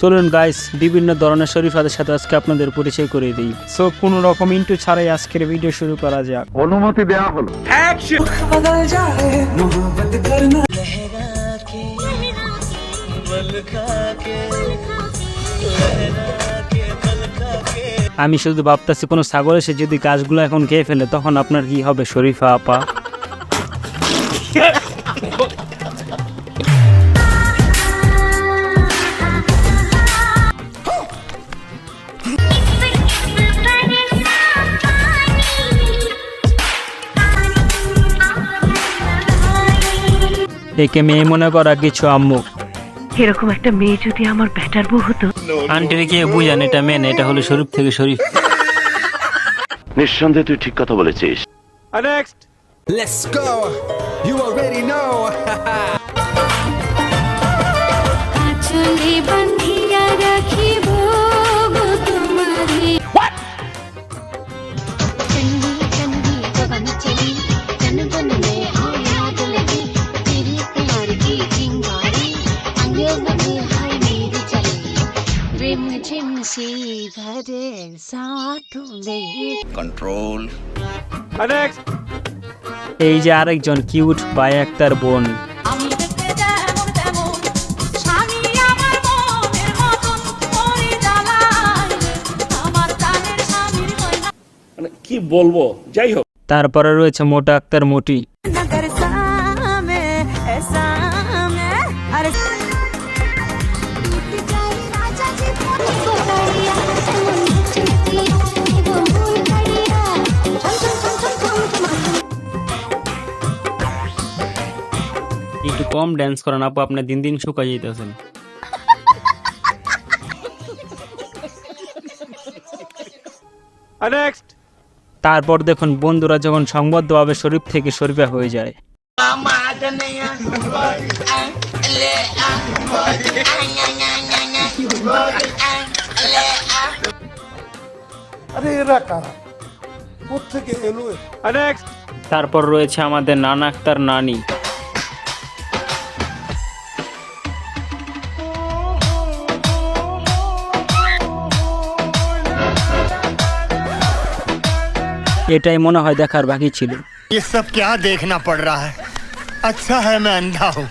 চলুন গাইস, বিভিন্ন ধরনের শরীফাদের সাথে আজকে আপনাদের পরিচয় করে দিই। সো কোনো রকম ইন্টু ছাড়াই আজকের ভিডিও শুরু করা যাক। অনুমতি দেওয়া হলো। আমি শুধু ভাবতেছি কোনো ছাগল এসে যদি গাছগুলো এখন খেয়ে ফেলে তখন আপনার কি হবে শরীফা আপা? একে মেয়ে মনে করা কিছু আম্মু। এরকম একটা মেয়ে যদি আমার বেটার বউ হতো। আন্টির কে বুঝান এটা মেন, এটা হলো শরীফ থেকে শরীফ। নিঃসন্দেহে তুই ঠিক কথা বলেছিস। Let's go. You already know. Control. এই যে আরেকজন কিউট বাই আক্তার বোন। কি বলবো, যাই হোক। তারপরে রয়েছে মোটা আক্তার মোটি। একটু কম ড্যান্স করেন আপু, আপনি দিন দিন শুকাই যেতেছেন। তারপর দেখুন বন্ধুরা যখন সংবদ্ধভাবে শরীফ থেকে শরীফা হয়ে যায়। তারপর রয়েছে আমাদের নানা আক্তার নানি। এটাই মনে হয় দেখার বাকি ছিল। ये सब क्या देखना पड़ रहा है? अच्छा है मैं अंधा हूँ।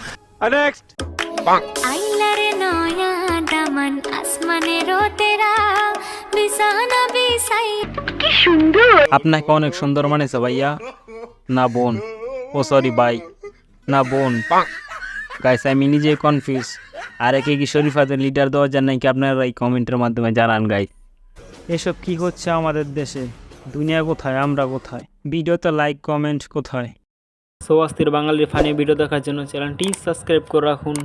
আপনাকে অনেক সুন্দর মানেছে ভাইয়া। না বোন, ও সরি ভাই, না বোন। গাইস আমি নিজে কনফিউজ। আর একে কি শরীফাদের লিডার দেওয়া যায় নাকি আপনারা এই কমেন্টের মাধ্যমে জানান গাইস। এসব কি হচ্ছে আমাদের দেশে? দুনিয়া কোথায়, আমরা কোথায়? ভিডিওতে লাইক কমেন্ট কোথায়? সো অস্থির বাঙালির ফানি ভিডিও দেখার জন্য চ্যানেলটি সাবস্ক্রাইব করে রাখুন।